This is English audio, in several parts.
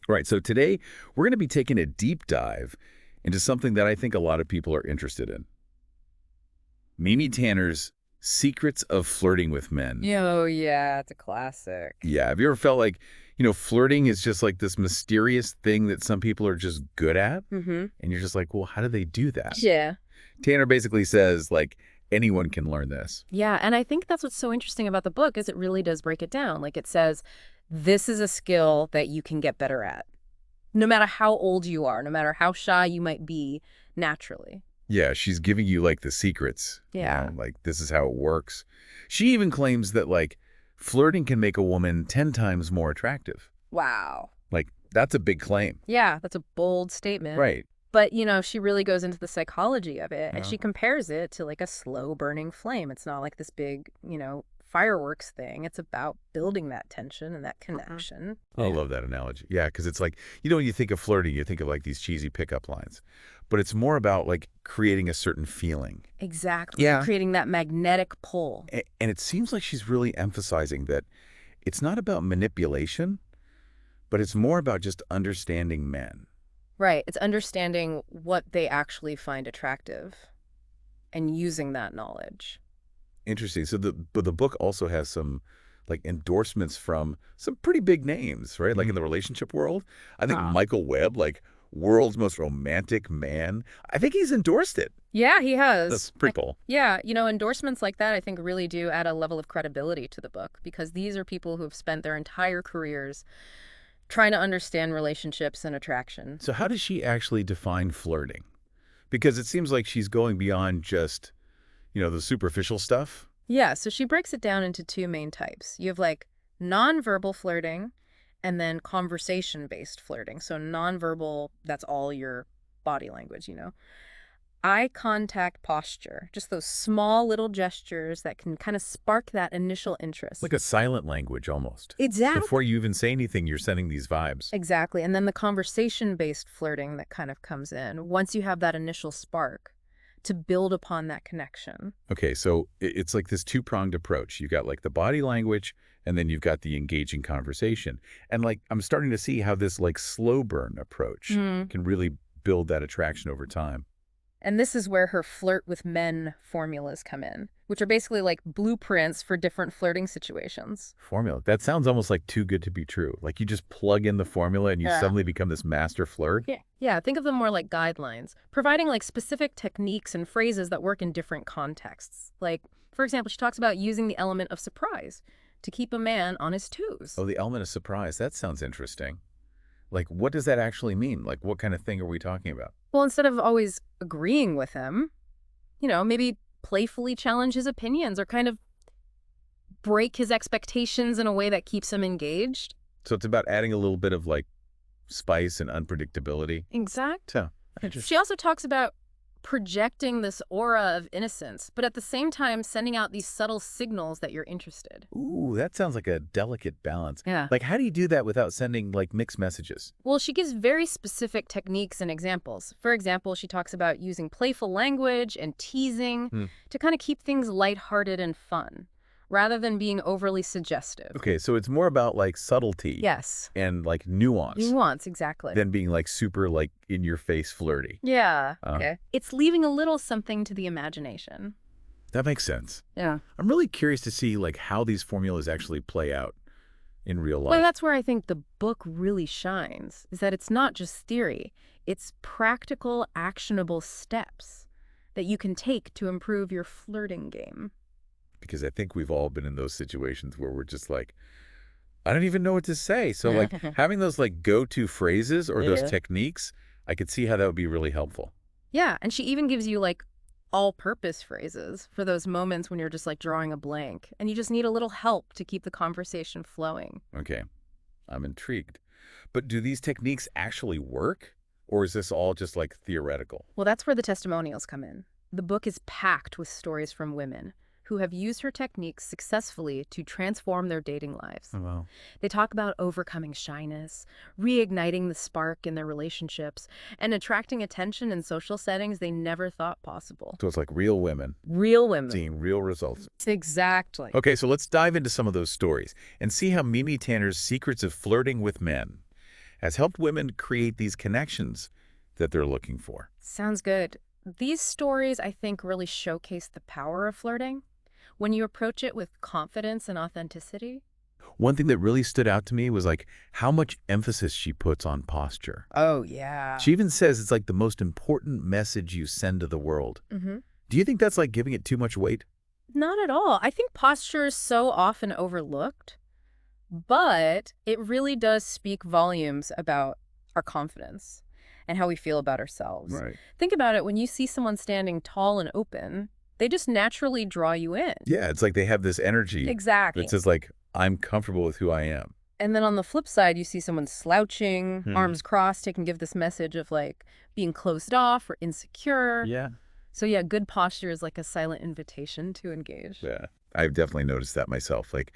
All right, so today we're going to be taking a deep dive into something that I think a lot of people are interested in. Mimi Tanner's Secrets of Flirting with Men. Oh, yeah, it's a classic. Yeah, have you ever felt like, flirting is just like this mysterious thing that some people are just good at? Mm-hmm. And you're just like, well, how do they do that? Yeah. Tanner basically says, like, anyone can learn this. Yeah, and I think that's what's so interesting about the book is it really does break it down. Like it says, this is a skill that you can get better at, no matter how old you are, no matter how shy you might be naturally. Yeah, she's giving you, like, the secrets. Yeah. Like, this is how it works. She even claims that, like, flirting can make a woman 10 times more attractive. Wow. Like, that's a big claim. Yeah, that's a bold statement. Right. But, she really goes into the psychology of it, and Yeah. she compares it to like a slow burning flame. It's not like this big, fireworks thing. It's about building that tension and that connection. I love that analogy. Yeah, because it's like, when you think of flirting, you think of, like, these cheesy pickup lines. But it's more about, like, creating a certain feeling. Exactly. Yeah. Creating that magnetic pull. And it seems like she's really emphasizing that it's not about manipulation, but it's more about just understanding men. Right. It's understanding what they actually find attractive and using that knowledge. Interesting. So but the book also has some, like, endorsements from some pretty big names, right? Like in the relationship world. I think Michael Webb, like, world's most romantic man, I think he's endorsed it. Yeah, he has. That's pretty cool. Yeah, endorsements like that I think really do add a level of credibility to the book because these are people who have spent their entire careers trying to understand relationships and attraction. So how does she actually define flirting? Because it seems like she's going beyond just, the superficial stuff. Yeah, so she breaks it down into two main types. You have like nonverbal flirting and then conversation-based flirting. So nonverbal, that's all your body language, Eye contact posture, just those small little gestures that can kind of spark that initial interest. Like a silent language almost. Exactly. Before you even say anything, you're sending these vibes. Exactly. And then the conversation-based flirting that kind of comes in once you have that initial spark to build upon that connection. Okay, so it's like this two-pronged approach. You got, like, the body language, and then you've got the engaging conversation. And, like, I'm starting to see how this, like, slow burn approach can really build that attraction over time. And this is where her Flirt with Men formulas come in, which are basically like blueprints for different flirting situations. Formula. That sounds almost like too good to be true. Like you just plug in the formula and you suddenly become this master flirt. Yeah, think of them more like guidelines, providing like specific techniques and phrases that work in different contexts. Like, for example, she talks about using the element of surprise to keep a man on his toes. Oh, the element of surprise. That sounds interesting. Like, what does that actually mean? Like, what kind of thing are we talking about? Well, instead of always agreeing with him, maybe playfully challenge his opinions or kind of break his expectations in a way that keeps him engaged. So it's about adding a little bit of, like, spice and unpredictability. Exactly. So, interesting. She also talks about projecting this aura of innocence, but at the same time sending out these subtle signals that you're interested. Ooh, that sounds like a delicate balance. Yeah. Like, how do you do that without sending, like, mixed messages? Well, she gives very specific techniques and examples. For example, she talks about using playful language and teasing to kind of keep things lighthearted and fun, rather than being overly suggestive. Okay, so it's more about, like, subtlety. Yes. And, like, nuance. Nuance, exactly. Than being, like, super, like, in-your-face flirty. Yeah. Okay. It's leaving a little something to the imagination. That makes sense. Yeah. I'm really curious to see, like, how these formulas actually play out in real life. Well, that's where I think the book really shines, is that it's not just theory. It's practical, actionable steps that you can take to improve your flirting game. Because I think we've all been in those situations where we're just like, I don't even know what to say. So, like, having those, like, go-to phrases or those techniques, I could see how that would be really helpful. Yeah, and she even gives you, like, all-purpose phrases for those moments when you're just, like, drawing a blank, and you just need a little help to keep the conversation flowing. Okay, I'm intrigued. But do these techniques actually work? Or is this all just, like, theoretical? Well, that's where the testimonials come in. The book is packed with stories from women who have used her techniques successfully to transform their dating lives. Oh, wow. They talk about overcoming shyness, reigniting the spark in their relationships, and attracting attention in social settings they never thought possible. So it's like real women. Real women. Seeing real results. Exactly. Okay, so let's dive into some of those stories and see how Mimi Tanner's Secrets of Flirting with Men has helped women create these connections that they're looking for. Sounds good. These stories, I think, really showcase the power of flirting when you approach it with confidence and authenticity. One thing that really stood out to me was like how much emphasis she puts on posture. Oh, yeah. She even says it's like the most important message you send to the world. Mm-hmm. Do you think that's like giving it too much weight? Not at all. I think posture is so often overlooked, but it really does speak volumes about our confidence and how we feel about ourselves. Right. Think about it. When you see someone standing tall and open, they just naturally draw you in. Yeah, it's like they have this energy Exactly. that says like, I'm comfortable with who I am. And then on the flip side, you see someone slouching, Hmm. arms crossed, it can give this message of like being closed off or insecure. Yeah. So yeah, good posture is like a silent invitation to engage. Yeah. I've definitely noticed that myself. Like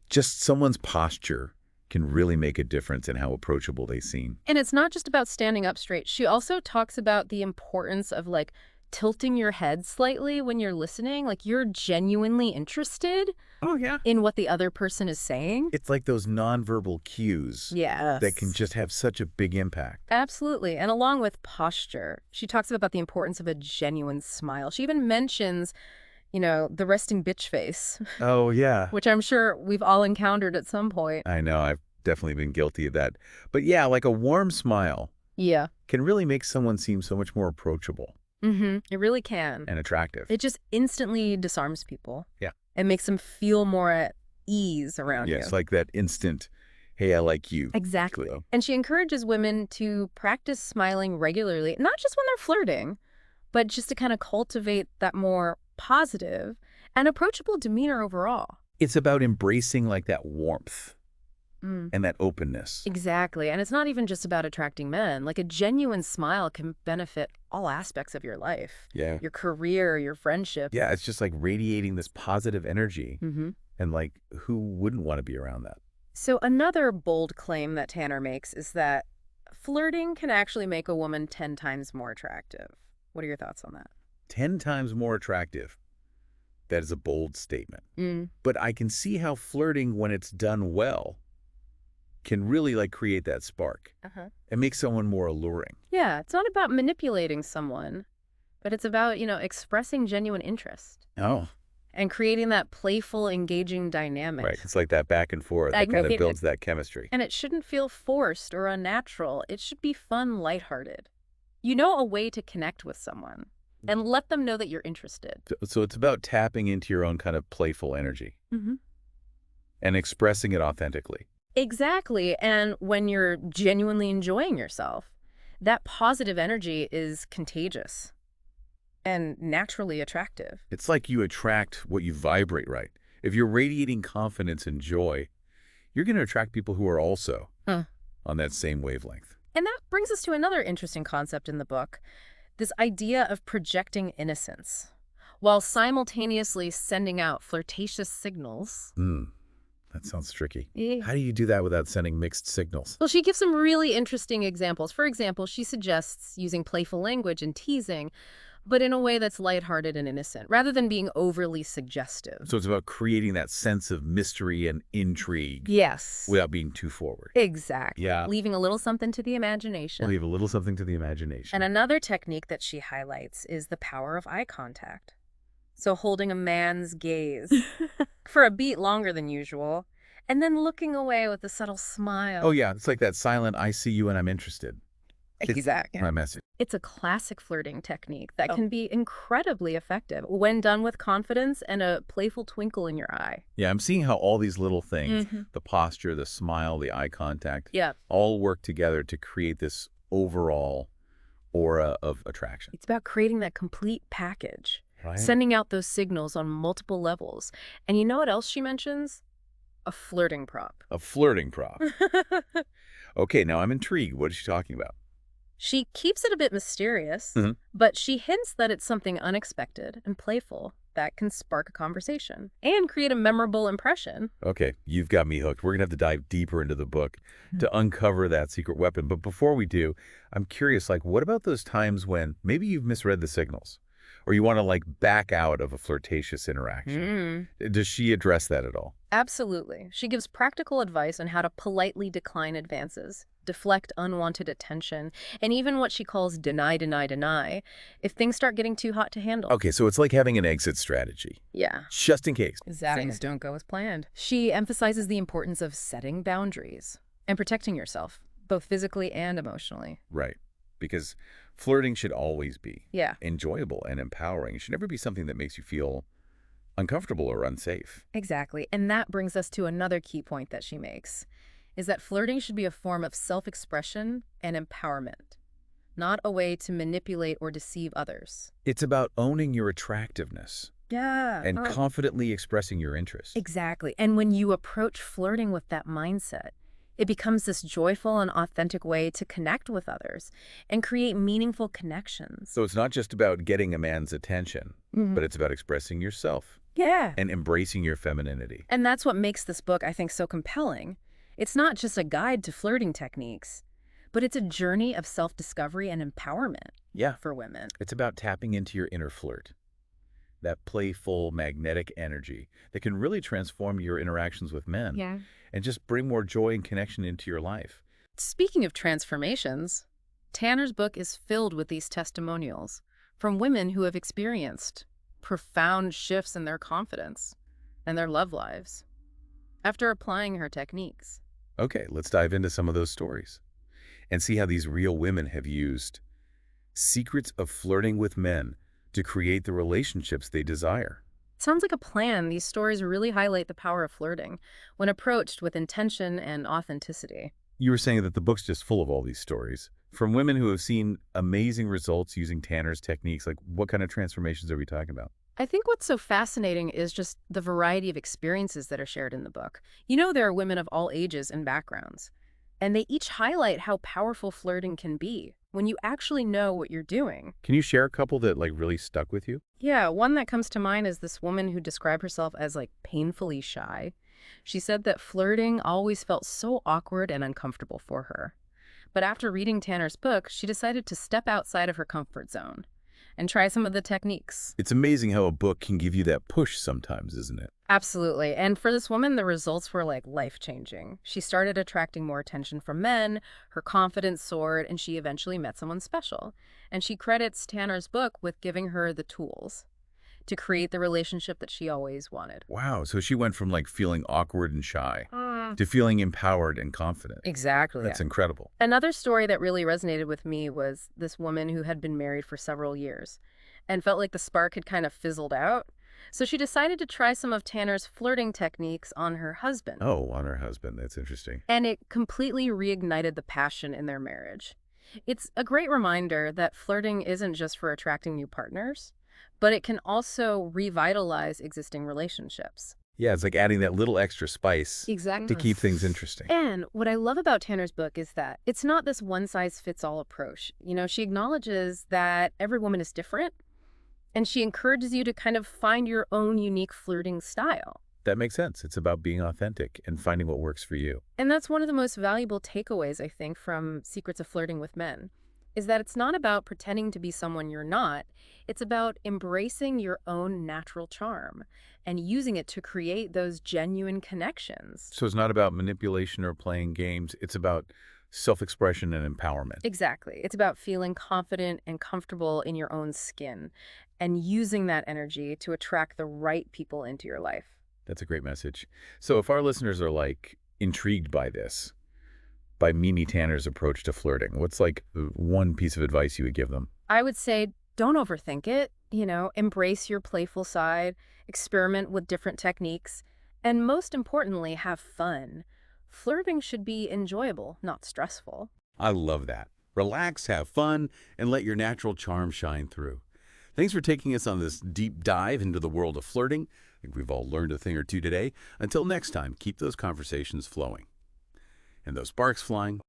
just someone's posture can really make a difference in how approachable they seem. And it's not just about standing up straight. She also talks about the importance of like tilting your head slightly when you're listening, like you're genuinely interested Oh, yeah. in what the other person is saying. It's like those nonverbal cues Yes. that can just have such a big impact. Absolutely. And along with posture, she talks about the importance of a genuine smile. She even mentions, the resting bitch face, Oh, yeah. which I'm sure we've all encountered at some point. I know. I've definitely been guilty of that. But yeah, like a warm smile Yeah. can really make someone seem so much more approachable Mm-hmm. It really can. and attractive. It just instantly disarms people. Yeah. It makes them feel more at ease around you. It's like that instant, hey, I like you. Exactly. Glow. And she encourages women to practice smiling regularly, not just when they're flirting, but just to kind of cultivate that more positive and approachable demeanor overall. It's about embracing like that warmth and that openness. Exactly. And it's not even just about attracting men. Like a genuine smile can benefit all aspects of your life. Yeah. Your career, your friendship. Yeah, it's just like radiating this positive energy. Mm-hmm. And like, who wouldn't want to be around that? So another bold claim that Tanner makes is that flirting can actually make a woman 10 times more attractive. What are your thoughts on that? 10 times more attractive. That is a bold statement. Mm. But I can see how flirting, when it's done well, can really like create that spark Uh-huh. and make someone more alluring. Yeah, it's not about manipulating someone, but it's about, expressing genuine interest Oh, and creating that playful, engaging dynamic. right. It's like that back and forth that kind of builds that chemistry. And it shouldn't feel forced or unnatural. It should be fun, lighthearted. A way to connect with someone and let them know that you're interested. So it's about tapping into your own kind of playful energy Mm-hmm. and expressing it authentically. Exactly. And when you're genuinely enjoying yourself, that positive energy is contagious and naturally attractive. It's like you attract what you vibrate, right? If you're radiating confidence and joy, you're going to attract people who are also on that same wavelength. And that brings us to another interesting concept in the book, this idea of projecting innocence, while simultaneously sending out flirtatious signals. That sounds tricky. Yeah. How do you do that without sending mixed signals? Well, she gives some really interesting examples. For example, she suggests using playful language and teasing, but in a way that's lighthearted and innocent, rather than being overly suggestive. So it's about creating that sense of mystery and intrigue. Yes. Without being too forward. Exactly. Yeah. Leaving a little something to the imagination. Leave a little something to the imagination. And another technique that she highlights is the power of eye contact. So holding a man's gaze for a beat longer than usual, and then looking away with a subtle smile. Oh, yeah. It's like that silent, I see you and I'm interested. Exactly. My message. It's a classic flirting technique that can be incredibly effective when done with confidence and a playful twinkle in your eye. Yeah, I'm seeing how all these little things, the posture, the smile, the eye contact, all work together to create this overall aura of attraction. It's about creating that complete package, Right? sending out those signals on multiple levels. And you know what else she mentions? A flirting prop. A flirting prop. Okay, now I'm intrigued. What is she talking about? She keeps it a bit mysterious, but she hints that it's something unexpected and playful that can spark a conversation and create a memorable impression. Okay, you've got me hooked. We're going to have to dive deeper into the book to uncover that secret weapon. But before we do, I'm curious, like, what about those times when maybe you've misread the signals or you want to, like, back out of a flirtatious interaction? Does she address that at all? Absolutely. She gives practical advice on how to politely decline advances, deflect unwanted attention, and even what she calls deny, deny, deny, if things start getting too hot to handle. Okay, so it's like having an exit strategy, Yeah, just in case. exactly. Things don't go as planned. She emphasizes the importance of setting boundaries and protecting yourself, both physically and emotionally. Right. Because flirting should always be Yeah, enjoyable and empowering. It should never be something that makes you feel uncomfortable or unsafe. exactly. And that brings us to another key point that she makes, is that flirting should be a form of self-expression and empowerment, not a way to manipulate or deceive others. It's about owning your attractiveness Yeah. and confidently expressing your interest. Exactly. And when you approach flirting with that mindset, it becomes this joyful and authentic way to connect with others and create meaningful connections. So it's not just about getting a man's attention, but it's about expressing yourself Yeah. and embracing your femininity. And that's what makes this book, I think, so compelling. It's not just a guide to flirting techniques, but it's a journey of self-discovery and empowerment Yeah, for women. it's about tapping into your inner flirt, that playful, magnetic energy that can really transform your interactions with men Yeah. and just bring more joy and connection into your life. Speaking of transformations, Tanner's book is filled with these testimonials from women who have experienced profound shifts in their confidence and their love lives after applying her techniques. Okay, let's dive into some of those stories and see how these real women have used secrets of flirting with men to create the relationships they desire. Sounds like a plan. These stories really highlight the power of flirting when approached with intention and authenticity. You were saying that the book's just full of all these stories from women who have seen amazing results using Tanner's techniques. Like, what kind of transformations are we talking about? I think what's so fascinating is just the variety of experiences that are shared in the book. You know, there are women of all ages and backgrounds, and they each highlight how powerful flirting can be when you actually know what you're doing. Can you share a couple that really stuck with you? Yeah, one that comes to mind is this woman who described herself as painfully shy. She said that flirting always felt so awkward and uncomfortable for her. But after reading Tanner's book, she decided to step outside of her comfort zone and try some of the techniques. It's amazing how a book can give you that push sometimes, isn't it? Absolutely. And for this woman, the results were life-changing. She started attracting more attention from men, her confidence soared, and she eventually met someone special. And she credits Tanner's book with giving her the tools to create the relationship that she always wanted. Wow, so she went from feeling awkward and shy to feeling empowered and confident. Exactly. That's incredible. Another story that really resonated with me was this woman who had been married for several years and felt like the spark had kind of fizzled out. So she decided to try some of Tanner's flirting techniques on her husband. Oh, on her husband. That's interesting. And it completely reignited the passion in their marriage. It's a great reminder that flirting isn't just for attracting new partners, but it can also revitalize existing relationships. Yeah, it's like adding that little extra spice Exactly. to keep things interesting. And what I love about Tanner's book is that it's not this one-size-fits-all approach. You know, she acknowledges that every woman is different, and she encourages you to kind of find your own unique flirting style. That makes sense. It's about being authentic and finding what works for you. And that's one of the most valuable takeaways, I think, from Secrets of Flirting with Men, is that it's not about pretending to be someone you're not. It's about embracing your own natural charm and using it to create those genuine connections. So it's not about manipulation or playing games. It's about self-expression and empowerment. Exactly. It's about feeling confident and comfortable in your own skin and using that energy to attract the right people into your life. That's a great message. So if our listeners are intrigued by this, by Mimi Tanner's approach to flirting, what's one piece of advice you would give them? I would say don't overthink it. You know, embrace your playful side, experiment with different techniques, and most importantly, have fun. Flirting should be enjoyable, not stressful. I love that. Relax, have fun, and let your natural charm shine through. Thanks for taking us on this deep dive into the world of flirting. I think we've all learned a thing or two today. Until next time, keep those conversations flowing and those sparks flying.